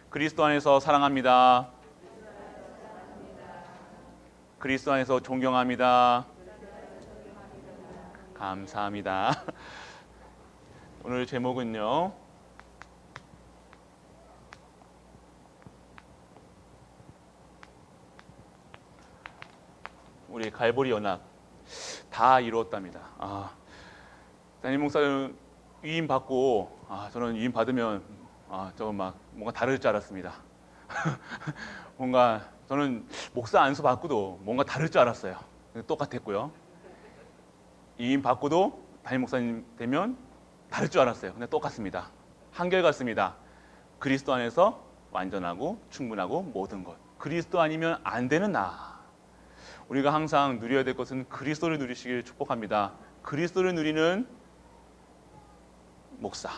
그리스도 안에서 사랑합니다. 그리스도 안에서 존경합니다. 감사합니다. 오늘 제목은요, 우리 갈보리 연합 다 이루었답니다. 담임 목사님 위임 받고 저는 위임 받으면 저건 막 뭔가 다를 줄 알았습니다. 뭔가 저는 목사 안수 받고도 뭔가 다를 줄 알았어요. 똑같았고요. 위임 받고도 담임 목사님 되면 다를 줄 알았어요. 근데 똑같습니다. 한결같습니다. 그리스도 안에서 완전하고 충분하고 모든 것. 그리스도 아니면 안 되는 나. 우리가 항상 누려야 될 것은 그리스도를 누리시길 축복합니다. 그리스도를 누리는 목사,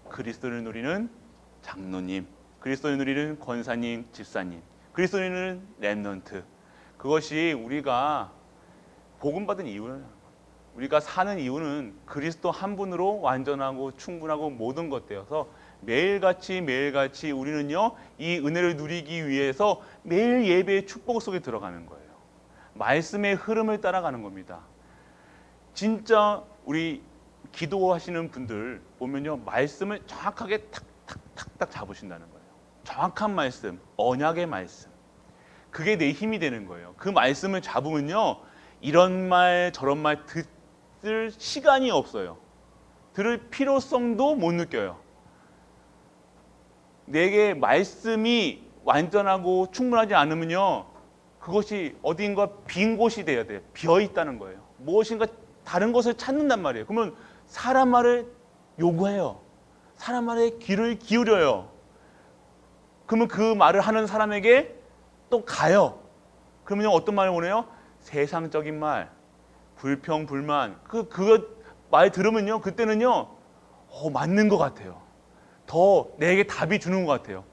그리스도를 누리는 장로님, 그리스도를 누리는 권사님, 집사님, 그리스도를 누리는 렘넌트. 그것이 우리가 복음받은 이유는, 우리가 사는 이유는 그리스도 한 분으로 완전하고 충분하고 모든 것 되어서 매일같이 우리는요, 이 은혜를 누리기 위해서 매일 예배의 축복 속에 들어가는 거예요. 말씀의 흐름을 따라가는 겁니다. 진짜 우리 기도하시는 분들 보면요, 말씀을 정확하게 탁탁탁탁 잡으신다는 거예요. 정확한 말씀, 언약의 말씀. 그게 내 힘이 되는 거예요. 그 말씀을 잡으면요, 이런 말 저런 말 들을 시간이 없어요. 들을 필요성도 못 느껴요. 내게 말씀이 완전하고 충분하지 않으면요, 그것이 어딘가 빈 곳이 돼야 돼요. 비어 있다는 거예요. 무엇인가 다른 것을 찾는단 말이에요. 그러면 사람 말을 요구해요. 사람 말에 귀를 기울여요. 그러면 그 말을 하는 사람에게 또 가요. 그러면 어떤 말을 원해요? 세상적인 말, 불평, 불만. 그거 말 들으면요, 그때는요, 맞는 것 같아요. 더 내게 답이 주는 것 같아요.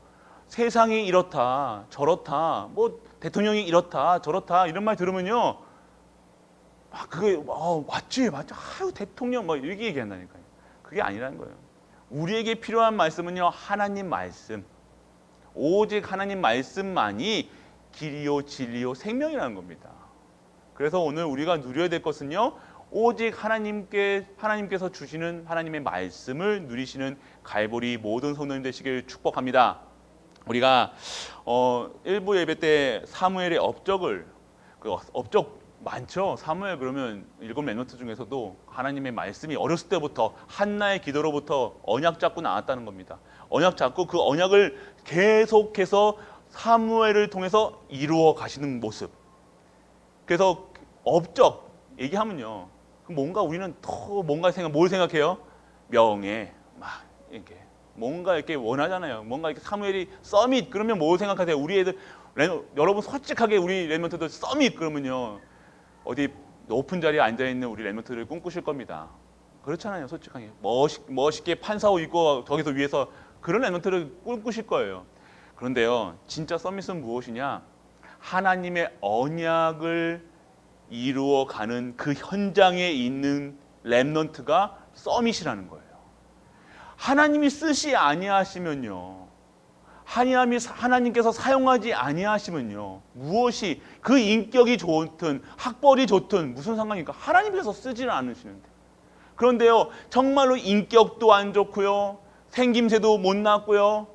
세상이 이렇다, 저렇다, 뭐 대통령이 이렇다, 저렇다 이런 말 들으면요, 그게 맞지. 아유 대통령 뭐 이렇게 얘기한다니까요. 그게 아니라는 거예요. 우리에게 필요한 말씀은요, 하나님 말씀. 오직 하나님 말씀만이 길이요 진리요 생명이라는 겁니다. 그래서 오늘 우리가 누려야 될 것은요, 오직 하나님께서 주시는 하나님의 말씀을 누리시는 갈보리 모든 성도님 되시길 축복합니다. 우리가 일부 예배 때 사무엘의 업적을, 업적 많죠. 사무엘 그러면 7 렘넌트 중에서도 하나님의 말씀이 어렸을 때부터 한나의 기도로부터 언약 잡고 나왔다는 겁니다. 언약 잡고 그 언약을 계속해서 사무엘을 통해서 이루어 가시는 모습. 그래서 업적 얘기하면요, 뭔가 우리는 더 뭔가 뭘 생각해요? 명예, 막 이렇게 뭔가 이렇게 원하잖아요. 뭔가 이렇게 사무엘이 서밋 그러면 뭘 생각하세요? 우리 애들, 여러분 솔직하게 우리 렘넌트들 서밋 그러면요, 어디 높은 자리에 앉아 있는 우리 렘넌트를 꿈꾸실 겁니다. 그렇잖아요, 솔직하게. 멋있게 판사옷 입고 저기서 위에서 그런 렘넌트를 꿈꾸실 거예요. 그런데요, 진짜 서밋은 무엇이냐? 하나님의 언약을 이루어가는 그 현장에 있는 렘넌트가 서밋이라는 거예요. 하나님이 쓰시 아니하시면요, 하나님께서 사용하지 아니하시면요, 무엇이 그 인격이 좋든 학벌이 좋든 무슨 상관입니까? 하나님께서 쓰지를 않으시는데. 그런데요, 정말로 인격도 안 좋고요, 생김새도 못났고요,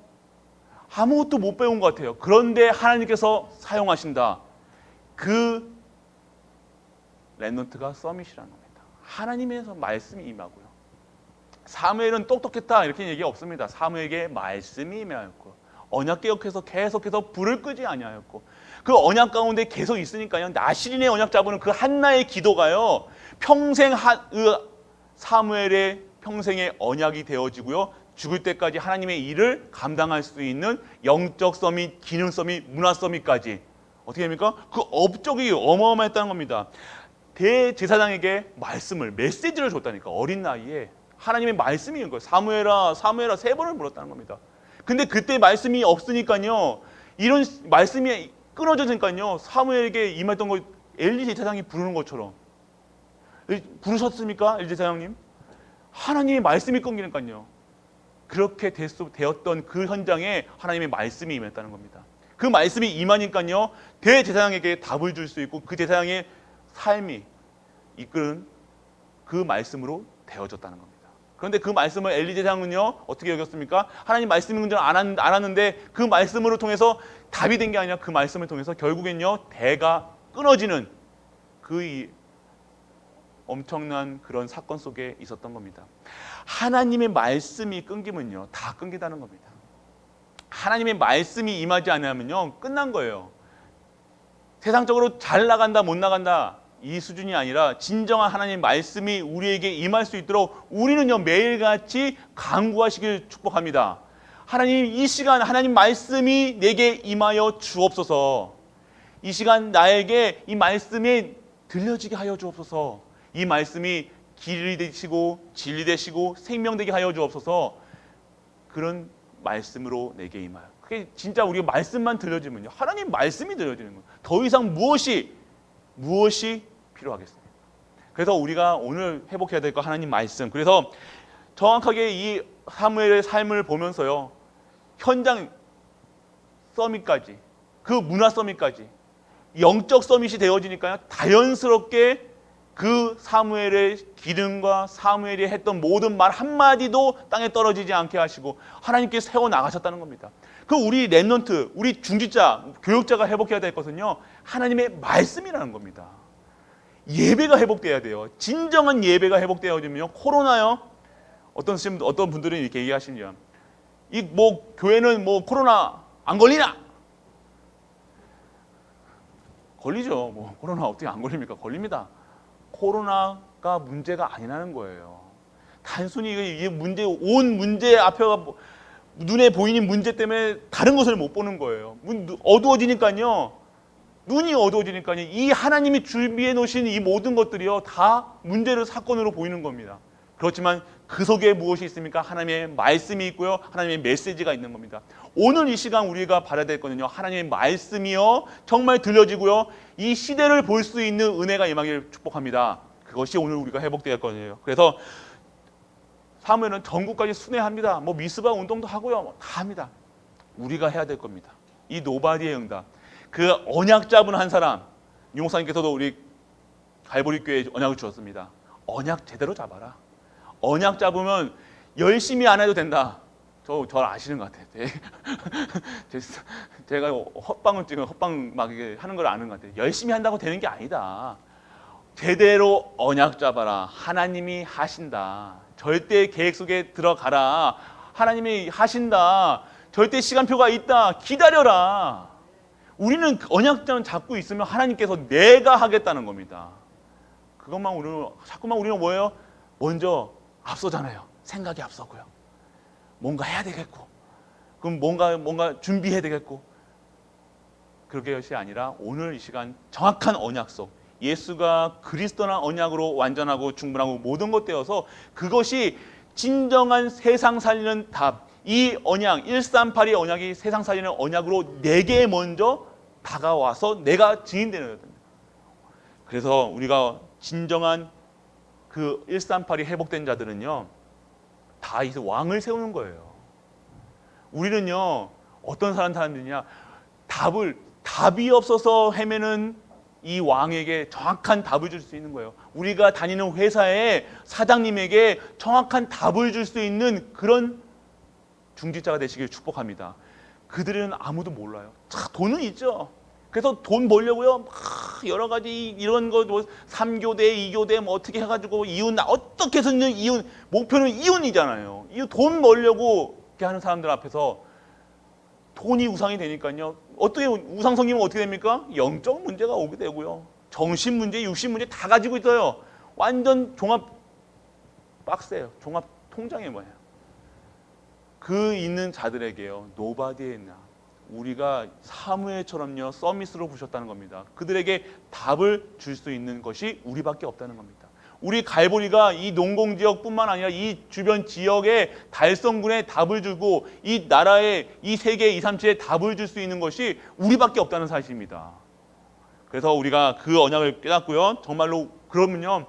아무것도 못 배운 것 같아요. 그런데 하나님께서 사용하신다. 그 렘넌트가 서밋이라는 겁니다. 하나님에서 말씀이 임하고요. 사무엘은 똑똑했다 이렇게 얘기 없습니다. 사무엘에게 말씀이 임하였고, 언약 개혁해서 계속해서 불을 끄지 아니하였고, 그 언약 가운데 계속 있으니까요, 나실인의 언약 잡은 그 한나의 기도가요, 평생 사무엘의 평생의 언약이 되어지고요, 죽을 때까지 하나님의 일을 감당할 수 있는 영적 서밋, 기능 서밋, 문화 서밋까지 어떻게 됩니까? 그 업적이 어마어마했다는 겁니다. 대제사장에게 메시지를 줬다니까. 어린 나이에 하나님의 말씀이 있는 거예요. 사무엘아 3번을 물었다는 겁니다. 근데 그때 말씀이 없으니까요, 이런 말씀이 끊어져서니까요, 사무엘에게 임했던 걸 엘리 제사장이 부르는 것처럼. 부르셨습니까? 엘리 제사장님? 하나님의 말씀이 끊기니까요. 그렇게 되었던 그 현장에 하나님의 말씀이 임했다는 겁니다. 그 말씀이 임하니까요, 대제사장에게 답을 줄 수 있고 그 제사장의 삶이 이끄는 그 말씀으로 되어졌다는 겁니다. 그런데 그 말씀을 엘리 제사장은요 어떻게 여겼습니까? 하나님 말씀인 줄 알았는데 그 말씀으로 통해서 답이 된 게 아니라 그 말씀을 통해서 결국엔요 대가 끊어지는 그 엄청난 그런 사건 속에 있었던 겁니다. 하나님의 말씀이 끊기면요 다 끊기다는 겁니다. 하나님의 말씀이 임하지 않으면요 끝난 거예요. 세상적으로 잘 나간다 못 나간다 이 수준이 아니라 진정한 하나님의 말씀이 우리에게 임할 수 있도록 우리는요 매일같이 간구하시길 축복합니다. 하나님, 이 시간 하나님 말씀이 내게 임하여 주옵소서. 이 시간 나에게 이 말씀이 들려지게 하여 주옵소서. 이 말씀이 길이 되시고 진리 되시고 생명 되게 하여 주옵소서. 그런 말씀으로 내게 임하여. 그게 진짜 우리가 말씀만 들려지면요 하나님 말씀이 들려지는 거예요. 더 이상 무엇이 필요하겠습니까? 그래서 우리가 오늘 회복해야 될 거 하나님 말씀. 그래서 정확하게 이 사무엘의 삶을 보면서요 현장 서밋까지 그 문화 서밋까지 영적 서밋이 되어지니까요 자연스럽게 그 사무엘의 기름과 사무엘이 했던 모든 말 한마디도 땅에 떨어지지 않게 하시고 하나님께 세워나가셨다는 겁니다. 그 우리 랩넌트, 우리 중직자, 교육자가 회복해야 될 것은요 하나님의 말씀이라는 겁니다. 예배가 회복돼야 돼요. 진정한 예배가 회복되어지면요 코로나요 어떤 분들은 이렇게 얘기하시냐, 이 뭐 교회는 뭐 코로나 안 걸리나? 걸리죠. 뭐 코로나 어떻게 안 걸립니까? 걸립니다. 코로나가 문제가 아니라는 거예요. 단순히 이 문제, 온 문제 앞에가 눈에 보이는 문제 때문에 다른 것을 못 보는 거예요. 어두워지니까요. 눈이 어두워지니까요. 이 하나님이 준비해 놓으신 이 모든 것들이요 다 문제를 사건으로 보이는 겁니다. 그렇지만 그 속에 무엇이 있습니까? 하나님의 말씀이 있고요. 하나님의 메시지가 있는 겁니다. 오늘 이 시간 우리가 바라야 될 거는요. 하나님의 말씀이요. 정말 들려지고요. 이 시대를 볼 수 있는 은혜가 임하기를 축복합니다. 그것이 오늘 우리가 회복될 거예요. 그래서 사무엘은 전국까지 순회합니다. 뭐 미스바 운동도 하고요. 뭐 다 합니다. 우리가 해야 될 겁니다. 이 노바디의 응답. 그 언약 잡은 한 사람. 유 목사님께서도 우리 갈보리 교회에 언약을 주었습니다. 언약 제대로 잡아라. 언약 잡으면 열심히 안 해도 된다. 저 아시는 것 같아요. 제가 헛방 막 이게 하는 걸 아는 것 같아요. 열심히 한다고 되는 게 아니다. 제대로 언약 잡아라. 하나님이 하신다. 절대 계획 속에 들어가라. 하나님이 하신다. 절대 시간표가 있다. 기다려라. 우리는 언약장 잡고 있으면 하나님께서 내가 하겠다는 겁니다. 자꾸만 우리는 뭐예요? 먼저 앞서잖아요. 생각이 앞서고요. 뭔가 해야 되겠고, 그럼 뭔가 준비해야 되겠고, 그렇게 것이 아니라 오늘 이 시간 정확한 언약속, 예수가 그리스도나 언약으로 완전하고 충분하고 모든 것 되어서 그것이 진정한 세상 살리는 답, 이 언약 138의 언약이 세상 살리는 언약으로 내게 먼저 다가와서 내가 증인되는 겁니다. 그래서 우리가 진정한 그 138이 회복된 자들은요 다 이제 왕을 세우는 거예요. 우리는요 어떤 사람들이냐, 답이 없어서 헤매는 이 왕에게 정확한 답을 줄 수 있는 거예요. 우리가 다니는 회사의 사장님에게 정확한 답을 줄 수 있는 그런 중직자가 되시길 축복합니다. 그들은 아무도 몰라요. 돈은 있죠. 그래서 돈 벌려고요 막 여러 가지 이런 거 뭐 3교대 2교대 뭐 어떻게 해가지고 이혼 어떻게 해서는 이혼 목표는 이혼이잖아요. 이 돈 벌려고 이렇게 하는 사람들 앞에서 돈이 우상이 되니까요 어떻게 우상 섬기면 어떻게 됩니까? 영적 문제가 오게 되고요 정신 문제, 육신 문제 다 가지고 있어요. 완전 종합 박스예요. 종합 통장에 뭐예요. 그 있는 자들에게요 노바디에 있나 우리가 사무엘처럼요 서밋으로 부셨다는 겁니다. 그들에게 답을 줄 수 있는 것이 우리밖에 없다는 겁니다. 우리 갈보리가 이 농공지역뿐만 아니라 이 주변 지역의 달성군에 답을 주고 이 나라의 이 세계 237에 답을 줄 수 있는 것이 우리밖에 없다는 사실입니다. 그래서 우리가 그 언약을 깨닫고요 정말로 그러면요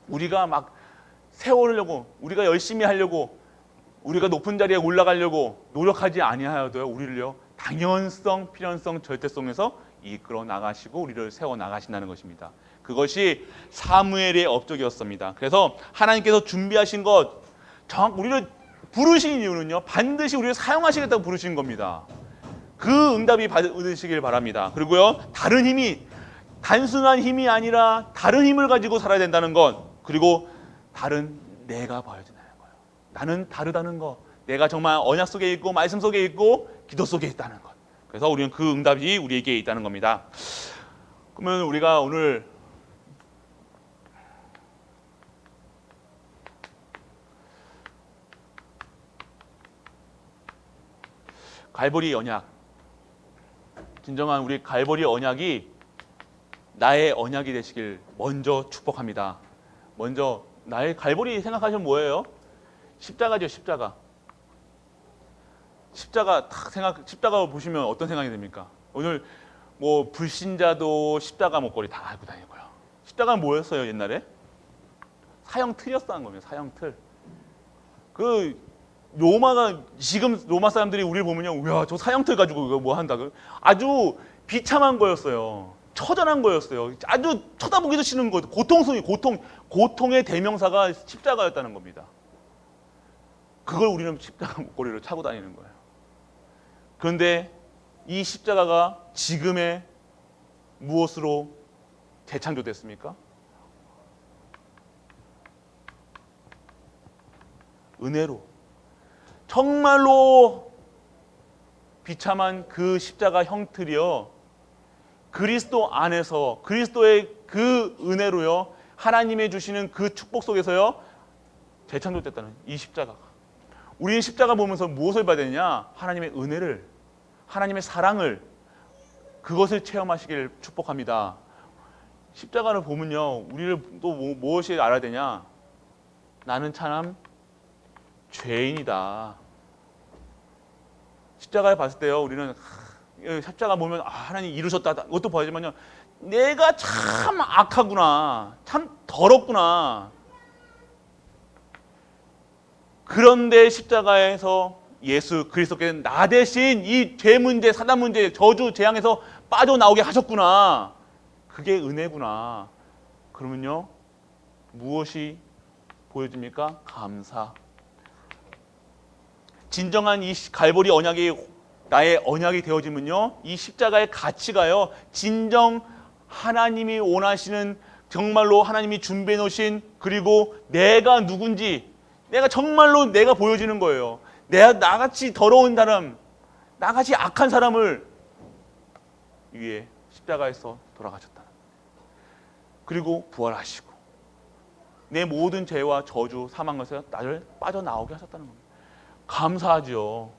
우리가 막 세우려고 우리가 열심히 하려고 우리가 높은 자리에 올라가려고 노력하지 아니하여도요, 우리를요 당연성, 필연성, 절대성에서 이끌어 나가시고 우리를 세워 나가신다는 것입니다. 그것이 사무엘의 업적이었습니다. 그래서 하나님께서 준비하신 것, 우리를 부르신 이유는요, 반드시 우리를 사용하시겠다고 부르신 겁니다. 그 응답이 받으시길 바랍니다. 그리고요, 다른 힘이, 단순한 힘이 아니라 다른 힘을 가지고 살아야 된다는 것, 그리고 다른 내가 보여진다는 거예요. 나는 다르다는 것, 내가 정말 언약 속에 있고 말씀 속에 있고 기도 속에 있다는 것. 그래서 우리는 그 응답이 우리에게 있다는 겁니다. 그러면 우리가 오늘 갈보리 언약, 진정한 우리 갈보리 언약이 나의 언약이 되시길 먼저 축복합니다. 먼저 나의 갈보리 생각하시면 뭐예요? 십자가죠, 십자가. 십자가 보시면 어떤 생각이 듭니까? 오늘 뭐 불신자도 십자가 목걸이 다 알고 다니고요. 십자가는 뭐였어요, 옛날에? 사형 틀이었다는 겁니다. 사형 틀. 지금 로마 사람들이 우리를 보면요, 야, 저 사형틀 가지고 이거 뭐 한다. 아주 비참한 거였어요. 처절한 거였어요. 아주 쳐다보기도 싫은 거, 고통의 대명사가 십자가였다는 겁니다. 그걸 우리는 십자가 목걸이로 차고 다니는 거예요. 그런데 이 십자가가 지금의 무엇으로 재창조됐습니까? 은혜로. 정말로 비참한 그 십자가 형틀이요, 그리스도 안에서 그리스도의 그 은혜로요, 하나님의 주시는 그 축복 속에서요 재창조됐다는 이 십자가가. 우리는 십자가 보면서 무엇을 봐야 되느냐? 하나님의 은혜를, 하나님의 사랑을, 그것을 체험하시길 축복합니다. 십자가를 보면요, 우리를 또 무엇이 알아야 되냐? 나는 참 죄인이다. 십자가를 봤을 때요, 우리는 십자가 보면 하나님 이루셨다, 그것도 봐야지만요, 내가 참 악하구나, 참 더럽구나. 그런데 십자가에서 예수 그리스도께서 나 대신 이 죄 문제, 사단 문제, 저주, 재앙에서 빠져나오게 하셨구나. 그게 은혜구나. 그러면요, 무엇이 보여집니까? 감사. 진정한 이 갈보리 언약이 나의 언약이 되어지면요, 이 십자가의 가치가요, 진정 하나님이 원하시는, 정말로 하나님이 준비해 놓으신, 그리고 내가 누군지, 내가 정말로 내가 보여지는 거예요. 내가 나같이 더러운 사람, 나같이 악한 사람을 위해 십자가에서 돌아가셨다. 그리고 부활하시고 내 모든 죄와 저주, 사망에서 나를 빠져나오게 하셨다는 겁니다. 감사하죠.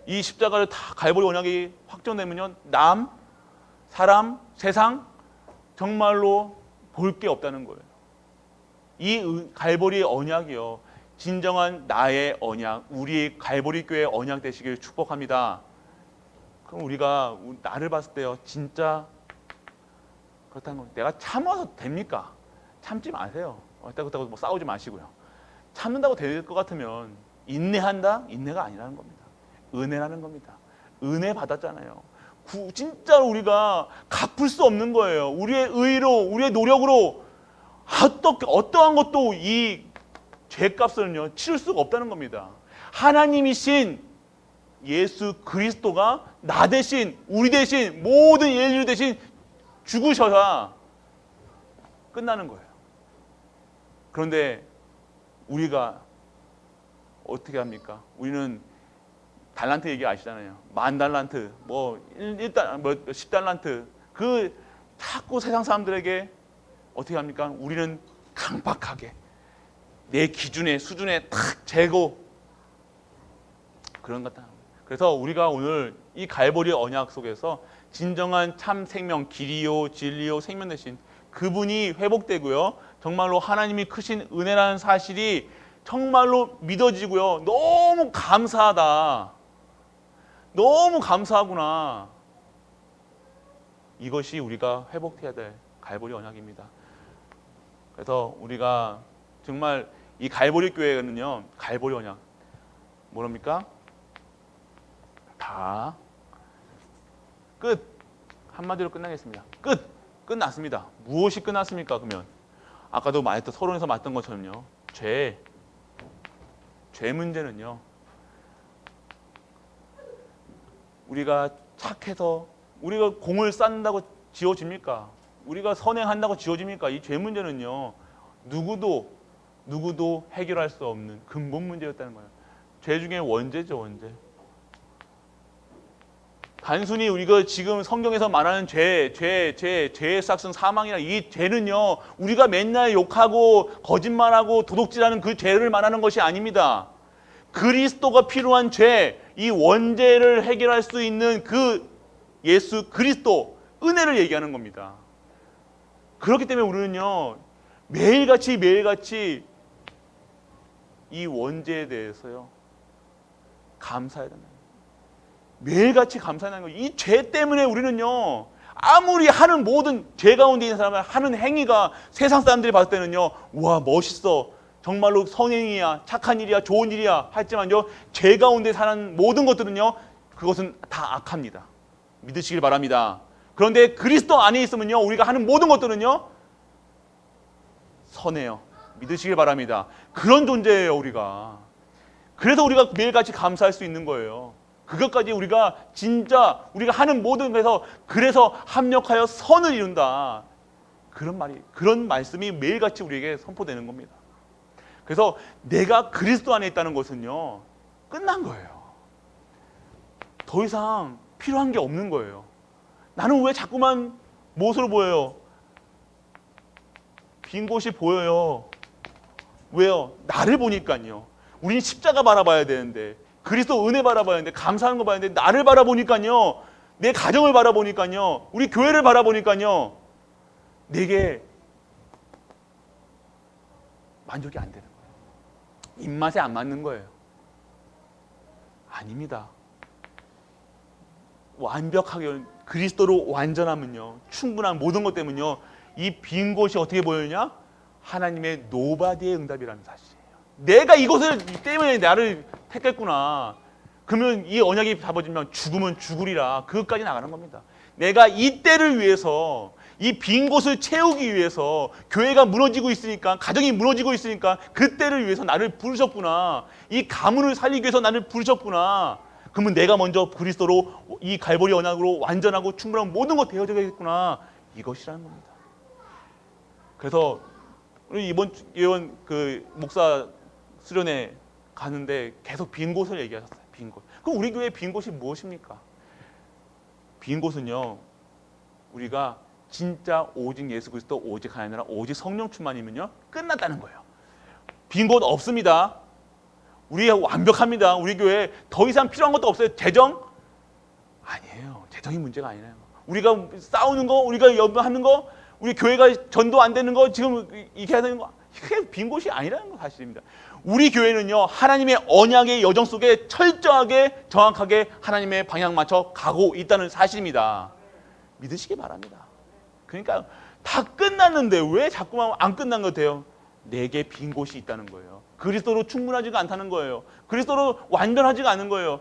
이 십자가를 다 갈보리 언약이 확정되면요, 남, 사람, 세상 정말로 볼 게 없다는 거예요. 이 갈보리 언약이요, 진정한 나의 언약, 우리 갈보리 교회의 언약 되시길 축복합니다. 그럼 우리가 나를 봤을 때요, 진짜 그렇다는 거, 내가 참아서 됩니까? 참지 마세요. 그렇다고 뭐 싸우지 마시고요. 참는다고 될 것 같으면 인내한다? 인내가 아니라는 겁니다. 은혜라는 겁니다. 은혜 받았잖아요. 진짜로 우리가 갚을 수 없는 거예요. 우리의 의로, 우리의 노력으로 어떠한 것도 이 죄값을요 치를 수가 없다는 겁니다. 하나님이신 예수 그리스도가 나 대신, 우리 대신, 모든 인류 대신 죽으셔야 끝나는 거예요. 그런데 우리가 어떻게 합니까? 우리는 달란트 얘기 아시잖아요. 10,000달란트, 뭐 10달란트, 그 자꾸 세상 사람들에게 어떻게 합니까? 우리는 강박하게 내 기준에, 수준에 탁 재고 그런 것 같아요. 그래서 우리가 오늘 이 갈보리 언약 속에서 진정한 참 생명, 길이요 진리요 생명 되신 그분이 회복되고요, 정말로 하나님이 크신 은혜라는 사실이 정말로 믿어지고요, 너무 감사하다, 너무 감사하구나. 이것이 우리가 회복해야 될 갈보리 언약입니다. 그래서 우리가 정말 이 갈보리 교회는요, 갈보리 언약, 뭐랍니까? 다 끝. 한마디로 끝나겠습니다. 끝. 끝났습니다. 무엇이 끝났습니까? 그러면 아까도 말했던 서론에서 말했던 것처럼요. 죄 문제는요. 우리가 착해서 우리가 공을 쌓는다고 지워집니까? 우리가 선행한다고 지워집니까? 이 죄 문제는요. 누구도 해결할 수 없는 근본 문제였다는 거예요. 죄 중에 원죄죠, 원죄. 단순히 우리가 지금 성경에서 말하는 죄의 싹슨 사망이라 이 죄는요, 우리가 맨날 욕하고 거짓말하고 도둑질하는 그 죄를 말하는 것이 아닙니다. 그리스도가 필요한 죄, 이 원죄를 해결할 수 있는 그 예수 그리스도, 은혜를 얘기하는 겁니다. 그렇기 때문에 우리는요, 매일같이 이 원죄에 대해서요, 감사해야 된다. 매일같이 감사하는 거예요. 이 죄 때문에 우리는요, 아무리 하는 모든 죄 가운데 있는 사람을 하는 행위가 세상 사람들이 봤을 때는요, 와 멋있어, 정말로 선행이야, 착한 일이야, 좋은 일이야 하지만요, 죄 가운데 사는 모든 것들은요, 그것은 다 악합니다. 믿으시길 바랍니다. 그런데 그리스도 안에 있으면요, 우리가 하는 모든 것들은요 선해요. 믿으시길 바랍니다. 그런 존재예요, 우리가. 그래서 우리가 매일같이 감사할 수 있는 거예요. 그것까지 우리가 진짜 우리가 하는 모든 것에서 그래서 합력하여 선을 이룬다. 그런 말씀이 매일같이 우리에게 선포되는 겁니다. 그래서 내가 그리스도 안에 있다는 것은요, 끝난 거예요. 더 이상 필요한 게 없는 거예요. 나는 왜 자꾸만 무엇으로 보여요? 빈 곳이 보여요. 왜요? 나를 보니까요. 우린 십자가 바라봐야 되는데, 그리스도 은혜 바라봐야 되는데, 감사하는 거 봐야 되는데, 나를 바라보니까요, 내 가정을 바라보니까요, 우리 교회를 바라보니까요, 내게 만족이 안 되는 거예요. 입맛에 안 맞는 거예요. 아닙니다. 완벽하게 그리스도로 완전하면요, 충분한 모든 것 때문에요, 이 빈 곳이 어떻게 보이느냐? 하나님의 노바디의 응답이라는 사실이에요. 내가 이것을 때문에 나를 택했구나. 그러면 이 언약이 잡아지면 죽으면 죽으리라. 그것까지 나가는 겁니다. 내가 이 때를 위해서, 이 빈 곳을 채우기 위해서, 교회가 무너지고 있으니까, 가정이 무너지고 있으니까 그 때를 위해서 나를 부르셨구나. 이 가문을 살리기 위해서 나를 부르셨구나. 그러면 내가 먼저 그리스도로 이 갈보리 언약으로 완전하고 충분한 모든 것 되어져야겠구나. 이것이라는 겁니다. 그래서 우리 이번 그 목사 수련회 가는데 계속 빈 곳을 얘기하셨어요. 빈 곳. 그럼 우리 교회 빈 곳이 무엇입니까? 빈 곳은요, 우리가 진짜 오직 예수 그리스도, 오직 하나님 나라, 오직 성령 충만이면요, 끝났다는 거예요. 빈 곳 없습니다. 우리 완벽합니다. 우리 교회 더 이상 필요한 것도 없어요. 재정? 아니에요. 재정이 문제가 아니에요. 우리가 싸우는 거, 우리가 연구하는 거, 우리 교회가 전도 안 되는 거, 지금 이렇게 하는 거, 이게 빈 곳이 아니라는 거 사실입니다. 우리 교회는요, 하나님의 언약의 여정 속에 철저하게 정확하게 하나님의 방향 맞춰 가고 있다는 사실입니다. 믿으시기 바랍니다. 그러니까 다 끝났는데 왜 자꾸만 안 끝난 것 같아요? 내게 빈 곳이 있다는 거예요. 그리스도로 충분하지가 않다는 거예요. 그리스도로 완전하지가 않은 거예요.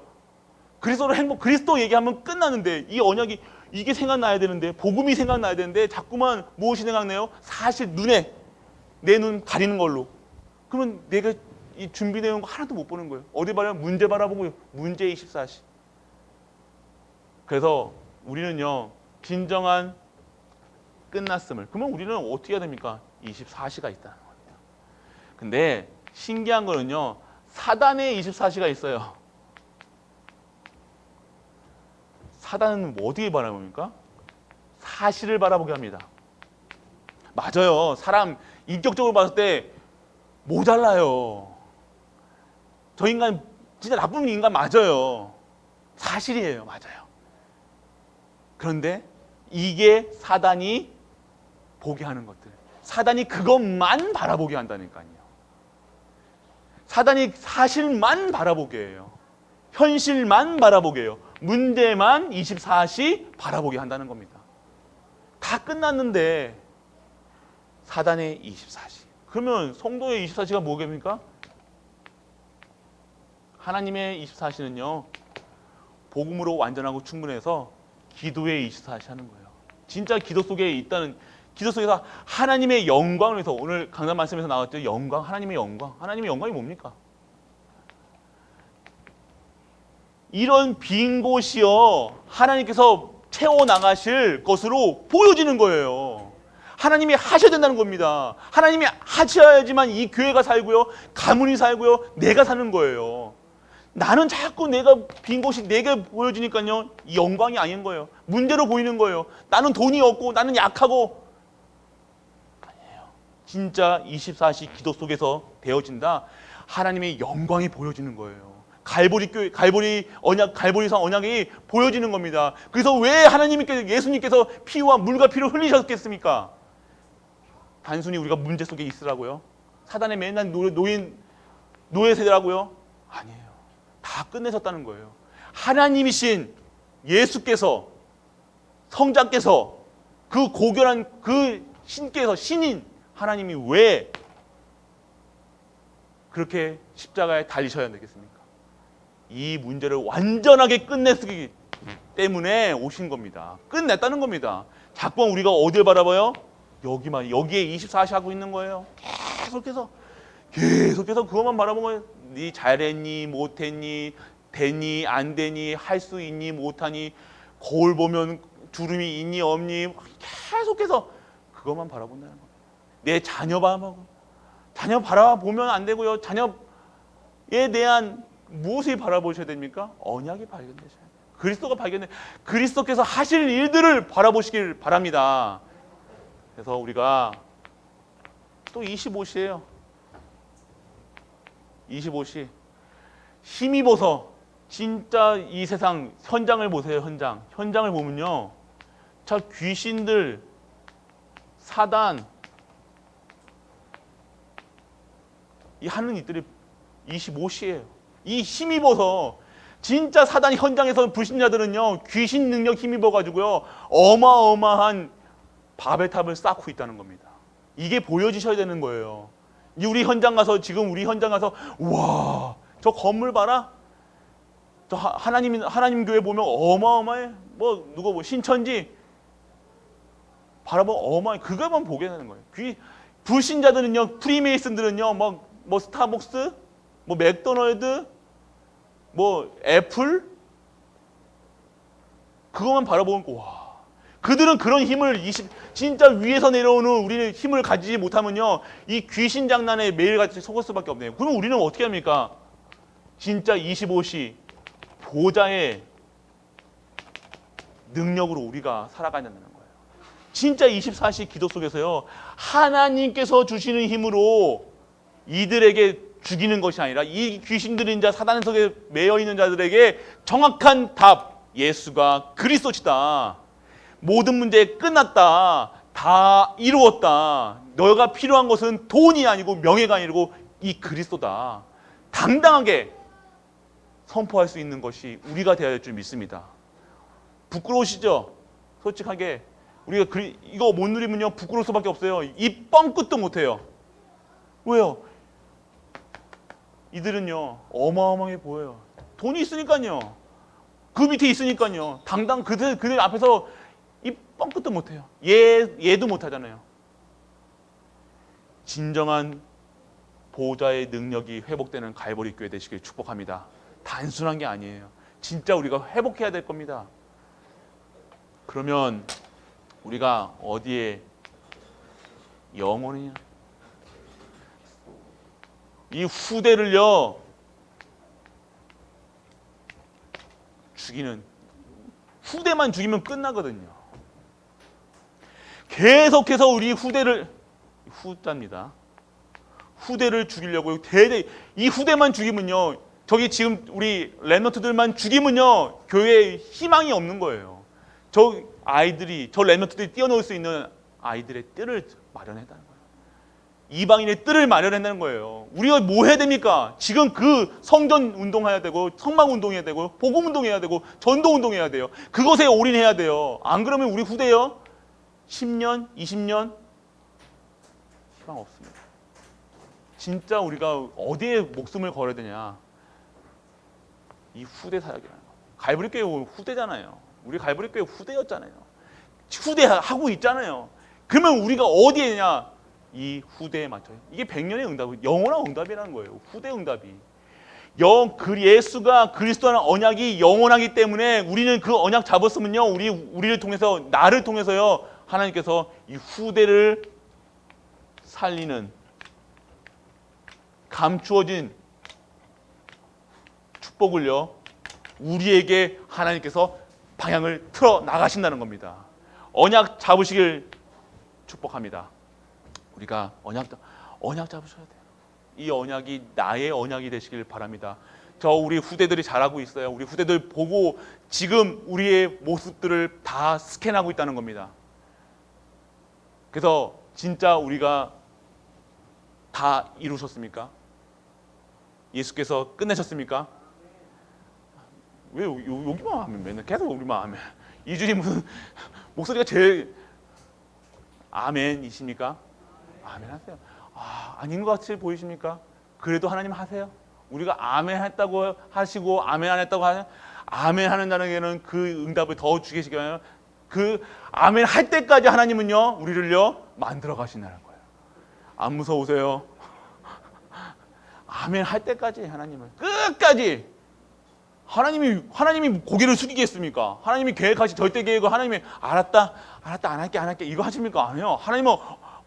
그리스도로 그리스도 얘기하면 끝나는데, 이 언약이 이게 생각나야 되는데, 복음이 생각나야 되는데 자꾸만 무엇이 생각나요? 사실 내 눈 가리는 걸로. 그러면 내가 이 준비되어 온 거 하나도 못 보는 거예요. 어디 봐요? 문제 바라보고, 문제 24시. 그래서 우리는요, 진정한 끝났음을, 그러면 우리는 어떻게 해야 됩니까? 24시가 있다는 겁니다. 근데 신기한 거는요, 사단의 24시가 있어요. 사단은 뭐 어떻게 바라봅니까? 사실을 바라보게 합니다. 맞아요. 사람 인격적으로 봤을 때 모자라요. 저 인간 진짜 나쁜 인간 맞아요. 사실이에요. 맞아요. 그런데 이게 사단이 보게 하는 것들, 사단이 그것만 바라보게 한다니까요. 사단이 사실만 바라보게 해요. 현실만 바라보게 해요. 문제만 24시 바라보게 한다는 겁니다. 다 끝났는데 사단의 24시. 그러면 성도의 24시가 뭐겠습니까? 하나님의 24시는요. 복음으로 완전하고 충분해서 기도의 24시 하는 거예요. 진짜 기도 속에 있다는, 기도 속에서 하나님의 영광을 위해서, 오늘 강단 말씀에서 나왔죠. 영광, 하나님의 영광. 하나님의 영광이 뭡니까? 이런 빈 곳이요, 하나님께서 채워나가실 것으로 보여지는 거예요. 하나님이 하셔야 된다는 겁니다. 하나님이 하셔야지만 이 교회가 살고요, 가문이 살고요, 내가 사는 거예요. 나는 자꾸 내가 빈 곳이 내게 보여지니까요, 이 영광이 아닌 거예요. 문제로 보이는 거예요. 나는 돈이 없고 나는 약하고. 아니에요. 진짜 24시 기도 속에서 되어진다. 하나님의 영광이 보여지는 거예요. 갈보리 교회, 갈보리 언약, 갈보리상 언약이 보여지는 겁니다. 그래서 왜 하나님께서, 예수님께서 피와 물과 피를 흘리셨겠습니까? 단순히 우리가 문제 속에 있으라고요? 사단의 맨날 노예 세대라고요? 아니에요. 다 끝내셨다는 거예요. 하나님이신 예수께서, 성자께서, 그 고결한 그 신께서, 신인 하나님이 왜 그렇게 십자가에 달리셔야 되겠습니까? 이 문제를 완전하게 끝냈기 때문에 오신 겁니다. 끝냈다는 겁니다. 자꾸 우리가 어딜 바라봐요? 여기만, 여기에 24시 하고 있는 거예요. 계속해서 그것만 바라보는 거예요. 네 잘했니, 못했니, 되니, 안 되니, 할 수 있니, 못하니, 거울 보면 주름이 있니, 없니, 계속해서 그것만 바라본다는 거예요. 내 자녀 바라보고, 자녀 바라보면 안 되고요. 자녀에 대한 무엇을 바라보셔야 됩니까? 언약이 발견되셔야 돼요. 그리스도가 발견돼, 그리스도께서 하실 일들을 바라보시길 바랍니다. 그래서 우리가 또 25시예요. 25시. 힘입어서 진짜 이 세상 현장을 보세요. 현장을 보면요, 자, 귀신들, 사단, 이 하는 이들이 25시예요. 이 힘입어서 진짜 사단 현장에서 불신자들은요, 귀신 능력 힘입어 가지고요, 어마어마한 바벨탑을 쌓고 있다는 겁니다. 이게 보여지셔야 되는 거예요. 우리 현장 가서, 지금 우리 현장 가서, 와, 저 건물 봐라. 저 하나님 교회 보면 어마어마해. 누가 신천지 바라보면 어마어마해. 그것만 보게 되는 거예요. 불신자들은요, 프리메이슨들은요, 뭐 스타벅스, 뭐 맥도날드, 뭐 애플, 그것만 바라보면, 와. 그들은 그런 힘을, 진짜 위에서 내려오는 우리는 힘을 가지지 못하면요, 이 귀신 장난에 매일같이 속을 수밖에 없네요. 그럼 우리는 어떻게 합니까? 진짜 25시 보좌의 능력으로 우리가 살아가야 된다는 거예요. 진짜 24시 기도 속에서요, 하나님께서 주시는 힘으로 이들에게 죽이는 것이 아니라, 이 귀신들인 자, 사단 속에 매여 있는 자들에게 정확한 답, 예수가 그리스도시다. 모든 문제 끝났다. 다 이루었다. 너가 필요한 것은 돈이 아니고 명예가 아니고 이 그리스도다. 당당하게 선포할 수 있는 것이 우리가 되어야 될 줄 믿습니다. 부끄러우시죠? 솔직하게 우리가 이거 못 누리면요, 부끄러울 수밖에 없어요. 이 뻥끗도 못해요. 왜요? 이들은요, 어마어마하게 보여요. 돈이 있으니까요. 그 밑에 있으니까요. 당당 그들 앞에서 이 뻥끗도 못해요. 얘도 못하잖아요. 진정한 보호자의 능력이 회복되는 갈보리 교회 되시길 축복합니다. 단순한 게 아니에요. 진짜 우리가 회복해야 될 겁니다. 그러면 우리가 어디에 영원히 이 후대를요 죽이는, 후대만 죽이면 끝나거든요. 계속해서 우리 후대를, 후자입니다. 후대를 죽이려고 이 후대만 죽이면요, 저기 지금 우리 랩너트들만 죽이면요, 교회에 희망이 없는 거예요. 저 랩너트들이 뛰어놀 수 있는 아이들의 뜰을 마련했다는 거예요. 이방인의 뜰을 마련한다는 거예요. 우리가 뭐 해야 됩니까? 지금 그 성전 운동해야 되고, 성막 운동해야 되고, 복음 운동해야 되고, 전도 운동해야 돼요. 그것에 올인해야 돼요. 안 그러면 우리 후대요, 10년, 20년 희망 없습니다. 진짜 우리가 어디에 목숨을 걸어야 되냐? 이 후대 사역이라는 거. 갈보리 교회 후대잖아요. 우리 갈보리 교회 후대였잖아요. 후대하고 있잖아요. 그러면 우리가 어디에 있냐? 이 후대에 맞춰요. 이게 100년의 응답, 영원한 응답이라는 거예요. 후대 응답이. 예수가 그리스도라는 언약이 영원하기 때문에 우리는 그 언약 잡았으면요, 우리를 통해서, 나를 통해서요, 하나님께서 이 후대를 살리는 감추어진 축복을요, 우리에게 하나님께서 방향을 틀어 나가신다는 겁니다. 언약 잡으시길 축복합니다. 우리가 언약 잡으셔야 돼요. 이 언약이 나의 언약이 되시길 바랍니다. 우리 후대들이 잘하고 있어요. 우리 후대들 보고 지금 우리의 모습들을 다 스캔하고 있다는 겁니다. 그래서 진짜 우리가 다 이루셨습니까? 예수께서 끝내셨습니까? 왜 여기만 하면 맨날 계속 우리만 하면 이준이 무슨 목소리가 제일 아멘이십니까? 아멘 하세요. 아닌 것 같이 보이십니까? 그래도 하나님 하세요. 우리가 아멘 했다고 하시고 아멘 안 했다고 하면 아멘 하는 자에게는 그 응답을 더 주시기 위하여 그 아멘 할 때까지 하나님은요 우리를요 만들어 가신다는 거예요. 안 무서우세요? 아멘 할 때까지 하나님은 끝까지 하나님이 고개를 숙이겠습니까? 하나님이 계획하신 절대 계획을 하나님이 알았다 안 할게 이거 하십니까? 아니요. 하나님은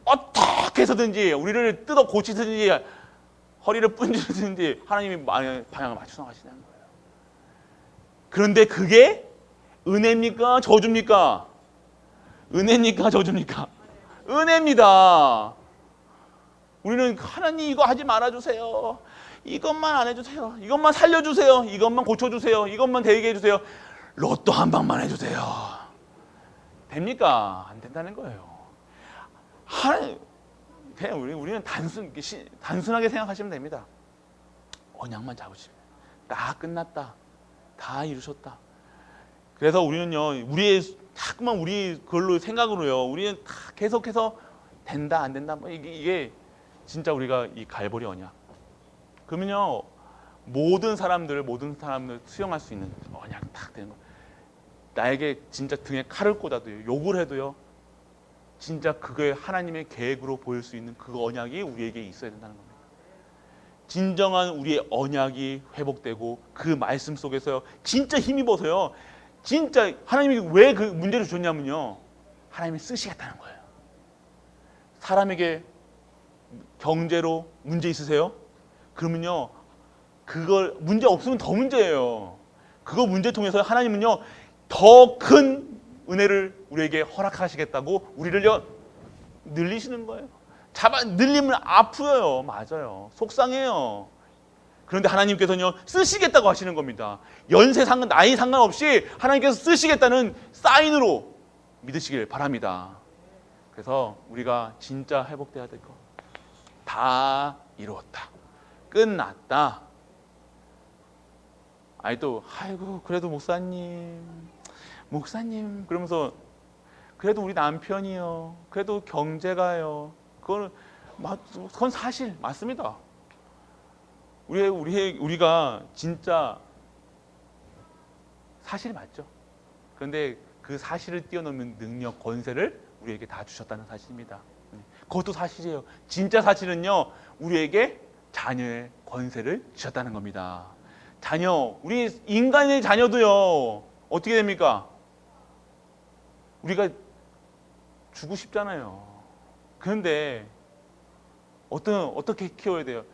어떻게 해서든지 우리를 뜯어 고치든지 허리를 분지든지 하나님이 방향을 맞춰서 가시는 거예요. 그런데 그게 은혜입니까? 저주입니까? 은혜입니까? 저주입니까? 은혜입니다. 우리는 하나님 이거 하지 말아주세요. 이것만 안 해주세요. 이것만 살려주세요. 이것만 고쳐주세요. 이것만 되게 해주세요. 로또 한 방만 해주세요. 됩니까? 안 된다는 거예요. 그냥 우리는 단순하게 생각하시면 됩니다. 언약만 잡으시면 다 끝났다. 다 이루셨다. 그래서 우리는요, 자꾸만 우리 그걸로 생각으로요, 우리는 다 계속해서 된다, 안 된다. 이게 진짜 우리가 이 갈보리 언약. 그러면요, 모든 사람들 수용할 수 있는 언약 딱 되는 거. 나에게 진짜 등에 칼을 꽂아도 욕을 해도요, 진짜 그게 하나님의 계획으로 보일 수 있는 그 언약이 우리에게 있어야 된다는 겁니다. 진정한 우리의 언약이 회복되고 그 말씀 속에서 진짜 힘입어서요. 진짜 하나님이 왜 그 문제를 줬냐면요. 하나님이 쓰시겠다는 거예요. 사람에게 경제로 문제 있으세요? 그러면요. 그걸 문제 없으면 더 문제예요. 그거 문제 통해서 하나님은요. 더 큰 은혜를 우리에게 허락하시겠다고 우리를요 늘리시는 거예요. 늘리면 아프요. 맞아요. 속상해요. 그런데 하나님께서는요 쓰시겠다고 하시는 겁니다. 나이 상관없이 하나님께서 쓰시겠다는 사인으로 믿으시길 바랍니다. 그래서 우리가 진짜 회복돼야 될 거. 다 이루었다. 끝났다. 아이고 그래도 목사님 그러면서 그래도 우리 남편이요. 그래도 경제가요. 그건 사실 맞습니다. 우리가 진짜 사실이 맞죠. 그런데 그 사실을 뛰어넘는 능력, 권세를 우리에게 다 주셨다는 사실입니다. 그것도 사실이에요. 진짜 사실은요, 우리에게 자녀의 권세를 주셨다는 겁니다. 우리 인간의 자녀도요, 어떻게 됩니까? 우리가 주고 싶잖아요. 그런데 어떻게 키워야 돼요?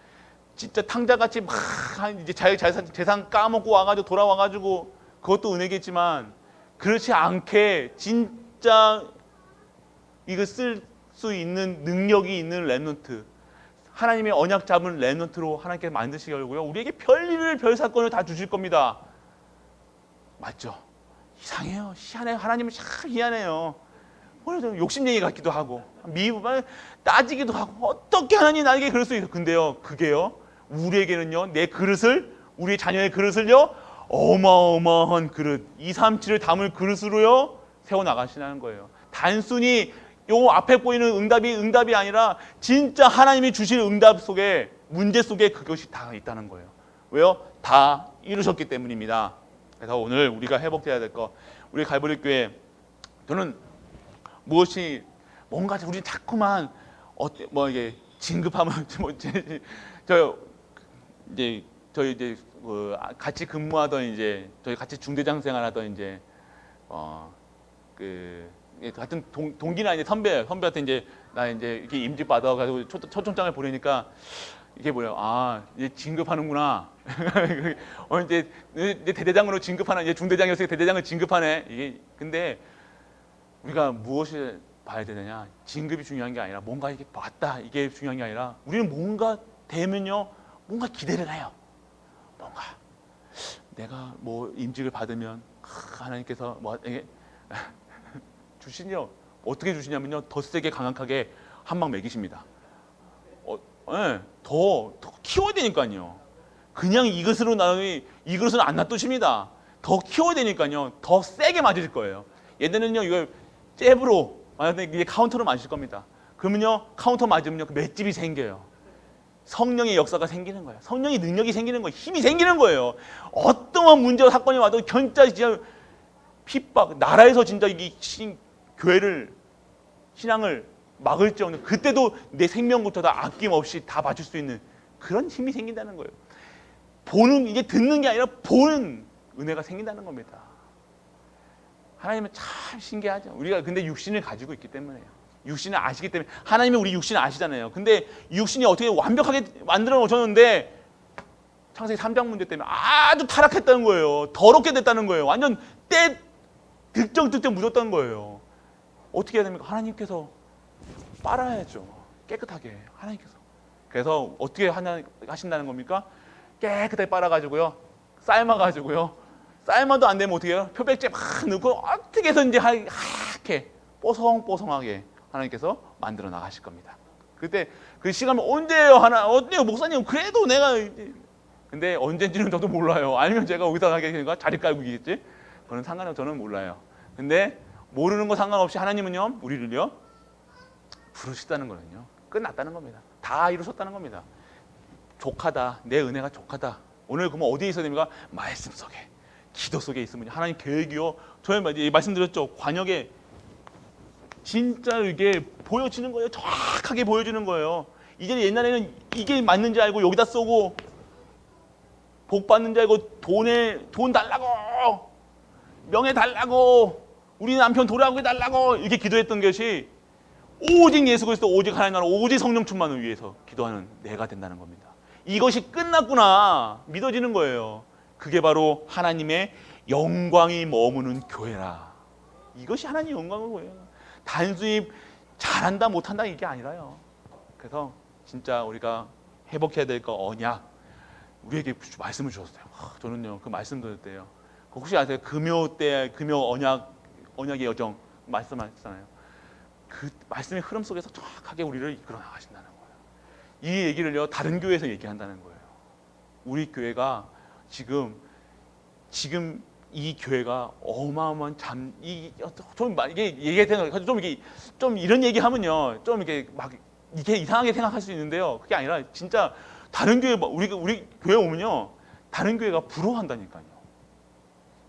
진짜 탕자같이 막 이제 재산 까먹고 와가지고 돌아와가지고 그것도 은혜겠지만 그렇지 않게 진짜 이거 쓸 수 있는 능력이 있는 렘넌트, 하나님의 언약 잡은 렘넌트로 하나님께서 만드시게 하고요. 우리에게 별일을 별사건을 다 주실 겁니다. 맞죠? 이상해요. 희한해요. 하나님은 참 희한해요. 오늘 욕심쟁이 같기도 하고 따지기도 하고 어떻게 하나님 나에게 그럴 수 있어요. 근데요 그게요 우리에게는요 우리 자녀의 그릇을요 어마어마한 그릇 2, 3, 7을 담을 그릇으로요 세워나가시는 거예요. 단순히 요 앞에 보이는 응답이 아니라 진짜 하나님이 주실 응답 속에 문제 속에 그것이 다 있다는 거예요. 왜요? 다 이루셨기 때문입니다. 그래서 오늘 우리가 회복해야 될 거, 우리 갈보리 교회, 저는 무엇이 뭔가 우리 자꾸만 뭐 이게 진급하면 저 이제 저희 이제 같이 근무하던 이제 저희 같이 중대장 생활하던 이제 같은 동기나 이제 선배한테 이제 나 이제 이렇게 임직 받아가지고 초청장을 보내니까 이게 뭐야, 이제 진급하는구나. 이제 대대장으로 진급하는, 이제 중대장이었으니까 대대장을 진급하네. 이게 근데 우리가 무엇을 봐야 되느냐? 진급이 중요한 게 아니라 뭔가 이게 왔다 이게 중요한 게 아니라 우리는 뭔가 되면요, 뭔가 기대를 해요. 뭔가 내가 뭐 임직을 받으면 하나님께서 뭐 이게 주시냐, 어떻게 주시냐면요, 더 세게 강력하게 한 방 먹이십니다. 네, 더 키워야 되니까요. 그냥 이것으로 나누니 이것은 안 놔두십니다. 더 키워야 되니까요, 더 세게 맞을 거예요. 얘들은요, 이걸 잽으로 만약에 이게 카운터로 맞을 겁니다. 그러면요, 카운터 맞으면요, 그 맷집이 생겨요. 성령의 역사가 생기는 거예요. 성령의 능력이 생기는 거예요. 힘이 생기는 거예요. 어떠한 문제와 사건이 와도 진짜 핍박, 나라에서 진짜 이 교회를, 신앙을 막을지언정 그때도 내 생명부터 다 아낌없이 다 바칠 수 있는 그런 힘이 생긴다는 거예요. 보는, 이게 듣는 게 아니라 보는 은혜가 생긴다는 겁니다. 하나님은 참 신기하죠. 우리가 근데 육신을 가지고 있기 때문에요. 육신을 아시기 때문에, 하나님은 우리 육신을 아시잖아요. 근데 육신이 어떻게 완벽하게 만들어 놓으셨는데 창세기 3장 문제 때문에 아주 타락했다는 거예요. 더럽게 됐다는 거예요. 완전 득정 묻었다는 거예요. 어떻게 해야 됩니까? 하나님께서 빨아야죠. 깨끗하게, 하나님께서. 그래서 어떻게 하신다는 겁니까? 깨끗하게 빨아가지고요, 삶아가지고요, 삶아도 안 되면 어떻게 해요? 표백제 막 넣고 어떻게 해서 이제 하얗게 뽀송뽀송하게 하나님께서 만들어 나가실 겁니다. 그때 그 시간은 언제예요? 언제요? 목사님, 그래도 내가, 근데 언젠지는 저도 몰라요. 아니면 제가 여기서 하겠습니까? 자리 깔고 있겠지? 그건 상관없어요. 저는 몰라요. 근데 모르는 거 상관없이 하나님은요, 우리를요, 부르시다는 거는요, 끝났다는 겁니다. 다 이루셨다는 겁니다. 족하다, 내 은혜가 족하다. 오늘 그러면 어디에 있어야 됩니까? 말씀 속에, 기도 속에 있으면 하나님 계획이요, 저희 말씀드렸죠, 관역에 진짜 이게 보여지는 거예요. 정확하게 보여지는 거예요. 이제 옛날에는 이게 맞는지 알고 여기다 쏘고 복 받는 줄 알고 돈 달라고, 명예 달라고, 우리 남편 돌아오게 달라고 이렇게 기도했던 것이 오직 예수 그리스도, 오직 하나님 나라, 오직 성령 충만을 위해서 기도하는 내가 된다는 겁니다. 이것이 끝났구나 믿어지는 거예요. 그게 바로 하나님의 영광이 머무는 교회라. 이것이 하나님의 영광인 거예요. 단순히 잘한다 못한다 이게 아니라요. 그래서 진짜 우리가 회복해야 될 거 언약, 우리에게 말씀을 주셨어요. 저는요, 그 말씀 들을 때요, 혹시 아세요? 금요 때, 금요 언약의 여정 말씀하셨잖아요. 그 말씀의 흐름 속에서 정확하게 우리를 이끌어 나가신다는 거예요. 이 얘기를요, 다른 교회에서 얘기한다는 거예요. 우리 교회가 지금 이 교회가 어마어마한 이게 얘기가 좀 이런 얘기하면요, 좀 이렇게 막 이게 이상하게 생각할 수 있는데요, 그게 아니라 진짜 다른 교회, 우리 교회 오면요, 다른 교회가 부러워한다니까요.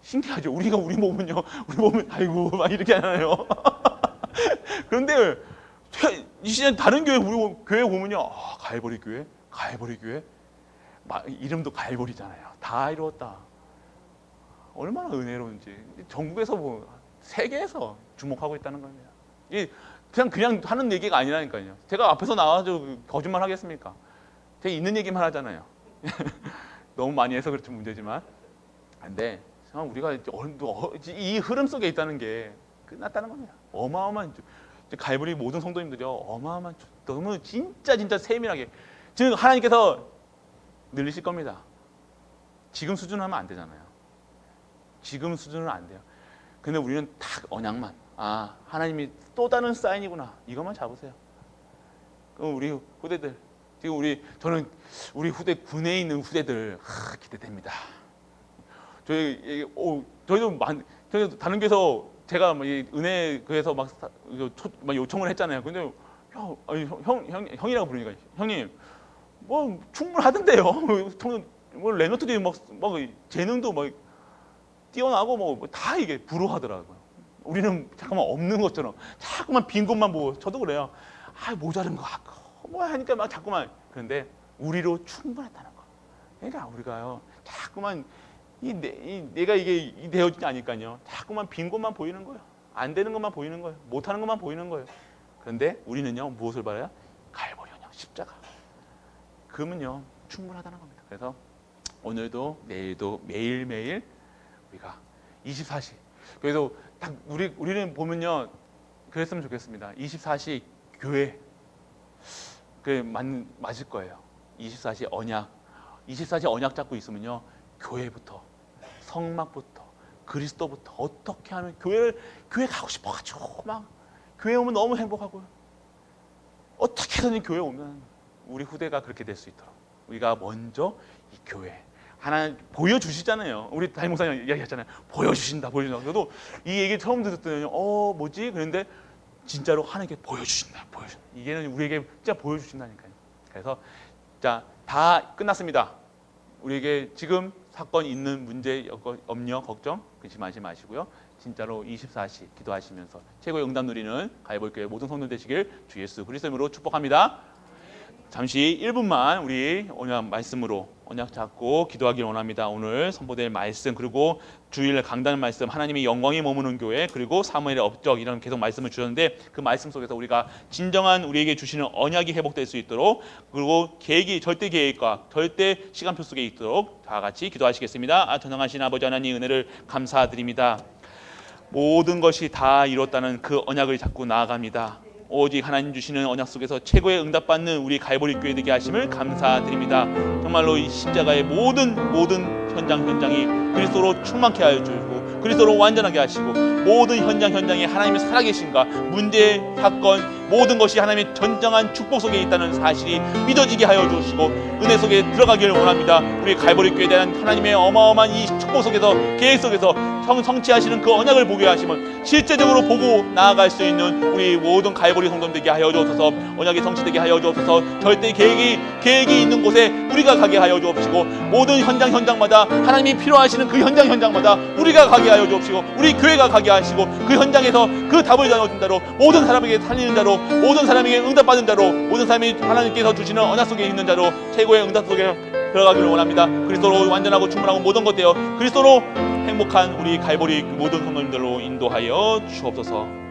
신기하죠. 우리 몸은 아이고 막 이렇게 하잖아요. 그런데 이 시간 다른 교회, 우리 교회 보면요, 갈보리 교회, 이름도 갈보리잖아요. 다 이루었다. 얼마나 은혜로운지. 전국에서 세계에서 주목하고 있다는 겁니다. 이게 그냥 하는 얘기가 아니라니까요. 제가 앞에서 나와서 거짓말 하겠습니까? 제가 있는 얘기만 하잖아요. 너무 많이 해서 그렇지 문제지만. 근데 우리가 이 흐름 속에 있다는 게 끝났다는 겁니다. 어마어마한, 갈보리 모든 성도님들이요, 어마어마한, 너무 진짜 세밀하게, 지금 하나님께서 늘리실 겁니다. 지금 수준은 하면 안 되잖아요. 지금 수준은 안 돼요. 근데 우리는 딱 언약만, 하나님이 또 다른 사인이구나, 이것만 잡으세요. 그럼 우리 후대들, 지금 저는 우리 군에 있는 후대들 기대됩니다. 저희도 다른 교회에서 제가 은혜교회에서 막 요청을 했잖아요. 근데 형이라고 부르니까, 형님 뭐 충분하던데요. 뭐 랩런트들이 막 재능도 막 뛰어나고 뭐 다 이게 부러워하더라고요. 우리는 잠깐만 없는 것처럼 자꾸만 빈 곳만 보고 저도 그래요. 아 모자른 거 같고 뭐 하니까 막 자꾸만 그런데 우리로 충분하다는 거. 그러니까 우리가요 자꾸만 내가 이게 되어지지 않으니까요 자꾸만 빈 곳만 보이는 거예요. 안 되는 것만 보이는 거예요. 못하는 것만 보이는 거예요. 그런데 우리는요 무엇을 바라요? 갈보리 언약 십자가. 그러면요 충분하다는 겁니다. 그래서 오늘도 내일도 매일매일 우리가 24시 그래서 딱 우리는 보면요 그랬으면 좋겠습니다. 24시 교회 맞을 거예요. 24시 언약 24시 언약 잡고 있으면요 교회부터 성막부터 그리스도부터 어떻게 하면 교회 가고 싶어가지고 막 교회 오면 너무 행복하고요. 어떻게든 교회 오면 우리 후대가 그렇게 될 수 있도록 우리가 먼저 이 교회 하나님 보여주시잖아요. 우리 담임 목사님 이야기했잖아요. 보여주신다. 저도 이 얘기 처음 듣더니 뭐지? 그런데 진짜로 하나님께 보여주신다. 이게는 우리에게 진짜 보여주신다니까요. 그래서 자, 다 끝났습니다. 우리에게 지금 사건 있는 문제, 염려, 걱정 근심하지 마시고요. 진짜로 24시 기도하시면서 최고의 응답 누리는 가위바위보교회 모든 성도 되시길 주 예수 그리스도 이름으로 축복합니다. 잠시 1분만 우리 언약 말씀으로 언약 잡고 기도하길 원합니다. 오늘 선포될 말씀 그리고 주일 강단 말씀 하나님의 영광이 머무는 교회 그리고 사무엘의 업적 이런 계속 말씀을 주셨는데 그 말씀 속에서 우리가 진정한 우리에게 주시는 언약이 회복될 수 있도록 그리고 절대 계획과 절대 시간표 속에 있도록 다 같이 기도하시겠습니다. 전능하신 아버지 하나님 은혜를 감사드립니다. 모든 것이 다 이뤘다는 그 언약을 잡고 나아갑니다. 오직 하나님 주시는 언약 속에서 최고의 응답받는 우리 갈보리 교회 되게 하심을 감사드립니다. 정말로 이 십자가의 모든 현장이 그리스도로 충만케 하여 주시고 그리스도로 완전하게 하시고 모든 현장에 하나님의 살아계신가 문제, 사건 모든 것이 하나님의 전정한 축복 속에 있다는 사실이 믿어지게 하여 주시고 은혜 속에 들어가기를 원합니다. 우리 갈보리 교회에 대한 하나님의 어마어마한 이 축복 속에서 계획 속에서 성취하시는 그 언약을 보게 하시면 실제적으로 보고 나아갈 수 있는 우리 모든 갈보리 성도 되게 하여 주옵소서. 언약이 성취되게 하여 주옵소서. 절대 계획이 있는 곳에 우리가 가게 하여 주옵시고 모든 현장마다 하나님이 필요하시는 그 현장마다 우리가 가게 하여 주옵시고 우리 교회가 가게 하시고 그 현장에서 그 답을 나눠준 자로 모든 사람에게 살리는 자로 모든 사람에게 응답받은 자로 모든 사람이 하나님께서 주시는 언약 속에 있는 자로 최고의 응답 속에 들어가기를 원합니다. 그리스도로 완전하고 충분하고 모든 것 되어 그리스도로 행복한 우리 갈보리 모든 성도님들로 인도하여 주옵소서.